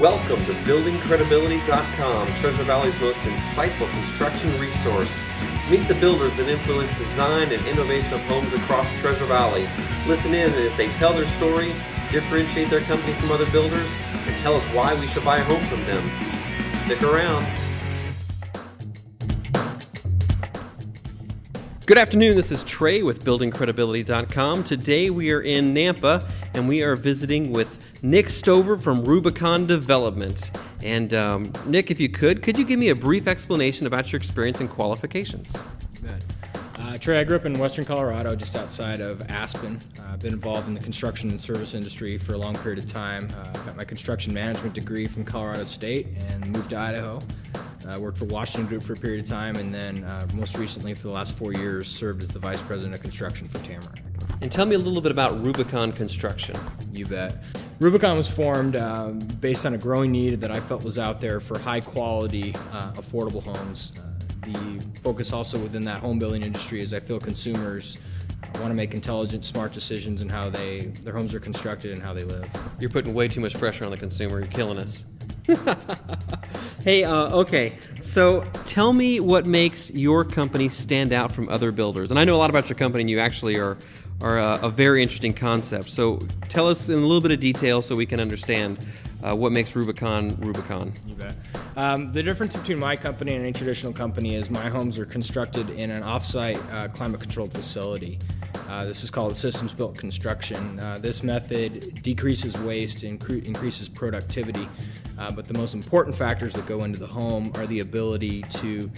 Welcome to BuildingCredibility.com, Treasure Valley's most insightful construction resource. Meet the builders that influence design and innovation of homes across Treasure Valley. Listen in as they tell their story, differentiate their company from other builders, and tell us why we should buy a home from them. Stick around. Good afternoon, this is Trey with BuildingCredibility.com. Today we are in Nampa and we are visiting with Nic Stover from Rubicon Development. And Nic, if you could you give me a brief explanation about your experience and qualifications? Trey, I grew up in western Colorado, just outside of Aspen. I've been involved in the construction and service industry for a long period of time. Got my construction management degree from Colorado State and moved to Idaho. Worked for Washington Group for a period of time, and then most recently, for the last 4 years, served as the Vice President of Construction for Tamarack. And tell me a little bit about Rubicon Construction. You bet. Rubicon was formed based on a growing need that I felt was out there for high-quality, affordable homes. The focus also within that home building industry is I feel consumers want to make intelligent, smart decisions in how their homes are constructed and how they live. You're putting way too much pressure on the consumer. You're killing us. Hey, okay, so tell me what makes your company stand out from other builders. And I know a lot about your company, and you actually are a very interesting concept. So tell us in a little bit of detail so we can understand what makes Rubicon Rubicon. You bet. The difference between my company and any traditional company is my homes are constructed in an off-site climate-controlled facility. This is called systems-built construction. This method decreases waste and increases productivity, but the most important factors that go into the home are the ability to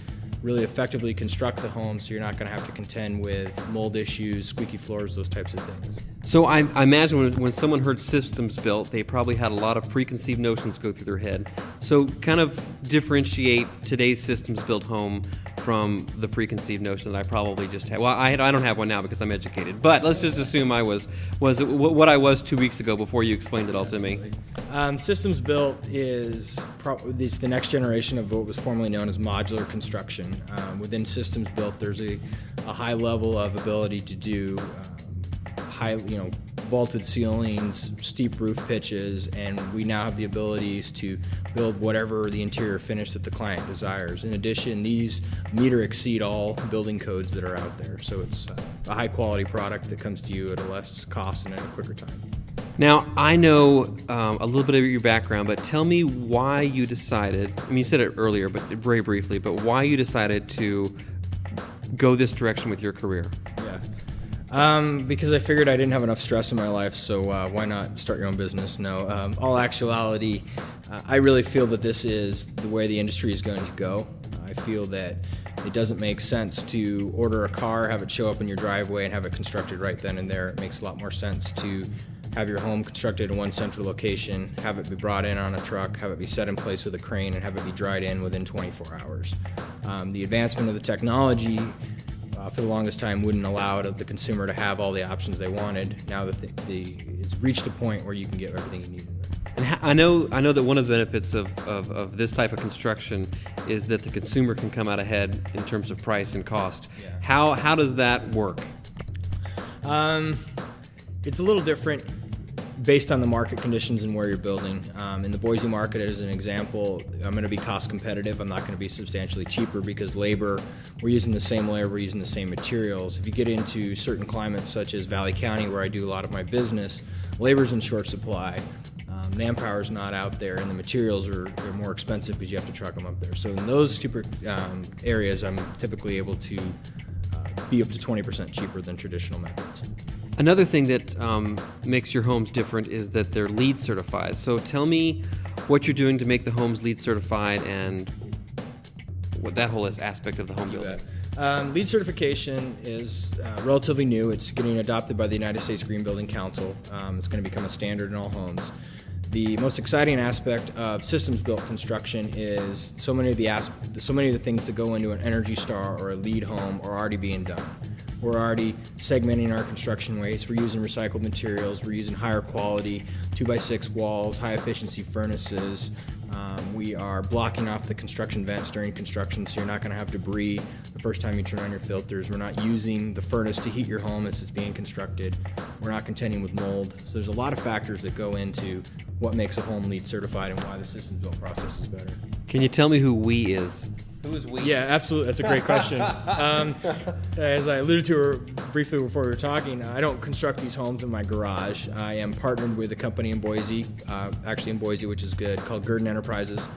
really effectively construct the home so you're not going to have to contend with mold issues, squeaky floors, those types of things. So I imagine when someone heard systems built, they probably had a lot of preconceived notions go through their head. So kind of differentiate today's systems built home from the preconceived notion that I probably just had. Well, I don't have one now because I'm educated, but let's just assume I was what I was 2 weeks ago before you explained it all to me. Systems built is the next generation of what was formerly known as modular construction. Within systems built, there's a high level of ability to do vaulted ceilings, steep roof pitches, and we now have the abilities to build whatever the interior finish that the client desires. In addition, these meet or exceed all building codes that are out there, so it's a high quality product that comes to you at a less cost and in a quicker time. Now, I know a little bit of your background, but tell me why you decided, I mean, you said it earlier, but very briefly, but why you decided to go this direction with your career. Because I figured I didn't have enough stress in my life, so why not start your own business? No, all actuality, I really feel that this is the way the industry is going to go. I feel that it doesn't make sense to order a car, have it show up in your driveway, and have it constructed right then and there. It makes a lot more sense to have your home constructed in one central location, have it be brought in on a truck, have it be set in place with a crane, and have it be dried in within 24 hours. The advancement of the technology for the longest time wouldn't allow the consumer to have all the options they wanted. Now that it's reached a point where you can get everything you need. And I know that one of the benefits of this type of construction is that the consumer can come out ahead in terms of price and cost. Yeah. How does that work? It's a little different based on the market conditions and where you're building. In the Boise market, as an example, I'm going to be cost competitive. I'm not going to be substantially cheaper because labor, we're using the same labor, we're using the same materials. If you get into certain climates such as Valley County, where I do a lot of my business, labor's in short supply. Manpower's not out there, and the materials are more expensive because you have to truck them up there. So in those two areas, I'm typically able to be up to 20% cheaper than traditional methods. Another thing that makes your homes different is that they're LEED certified. So tell me what you're doing to make the homes LEED certified and what that whole aspect of the home building. LEED certification is relatively new. It's getting adopted by the United States Green Building Council. It's going to become a standard in all homes. The most exciting aspect of systems-built construction is so many of the things that go into an Energy Star or a LEED home are already being done. We're already segmenting our construction waste. We're using recycled materials. We're using higher quality 2x6 walls, high efficiency furnaces. We are blocking off the construction vents during construction, so you're not going to have debris the first time you turn on your filters. We're not using the furnace to heat your home as it's being constructed. We're not contending with mold. So there's a lot of factors that go into what makes a home LEED certified and why the systems built process is better. Can you tell me who we is? Who is we? Yeah, absolutely. That's a great question. As I alluded to briefly before we were talking, I don't construct these homes in my garage. I am partnered with a company in Boise, which is good, called Gurdon Enterprises.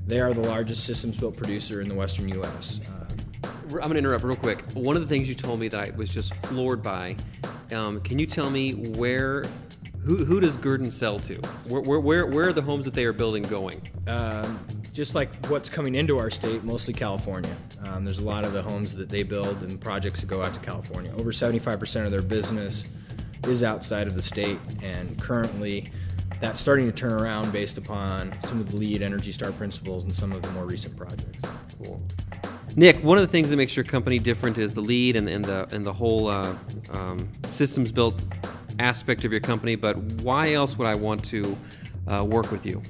They are the largest systems built producer in the western U.S. I'm going to interrupt real quick. One of the things you told me that I was just floored by, can you tell me who does Gurdon sell to? Where are the homes that they are building going? Just like what's coming into our state, mostly California. There's a lot of the homes that they build and projects that go out to California. Over 75% of their business is outside of the state, and currently that's starting to turn around based upon some of the LEED Energy Star principles and some of the more recent projects. Cool. Nic, one of the things that makes your company different is the LEED and the whole systems built aspect of your company, but why else would I want to work with you?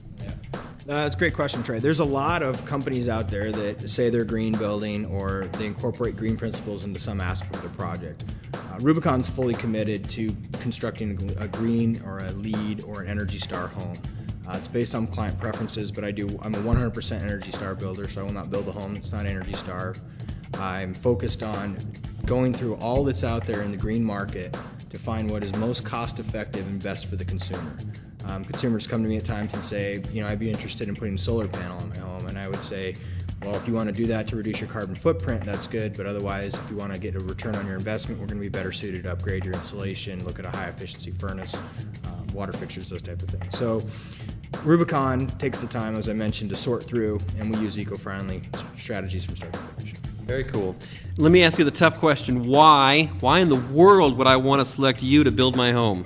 That's a great question, Trey. There's a lot of companies out there that say they're green building or they incorporate green principles into some aspect of their project. Rubicon's fully committed to constructing a green or a LEED or an Energy Star home. It's based on client preferences, but I'm a 100% Energy Star builder, so I will not build a home that's not Energy Star. I'm focused on going through all that's out there in the green market to find what is most cost effective and best for the consumer. Consumers come to me at times and say, I'd be interested in putting a solar panel on my home, and I would say, well, if you want to do that to reduce your carbon footprint, that's good, but otherwise, if you want to get a return on your investment, we're going to be better suited to upgrade your insulation, look at a high efficiency furnace, water fixtures, those type of things. So Rubicon takes the time, as I mentioned, to sort through, and we use eco-friendly strategies from start to finish. Very cool. Let me ask you the tough question. Why in the world would I want to select you to build my home?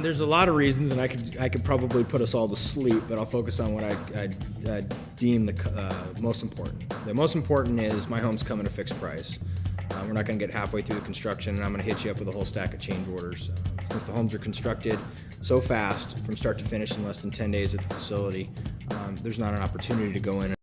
There's a lot of reasons, and I could probably put us all to sleep, but I'll focus on what I deem the most important. The most important is my home's coming at a fixed price. We're not going to get halfway through the construction, and I'm going to hit you up with a whole stack of change orders. Since the homes are constructed so fast, from start to finish in less than 10 days at the facility, there's not an opportunity to go in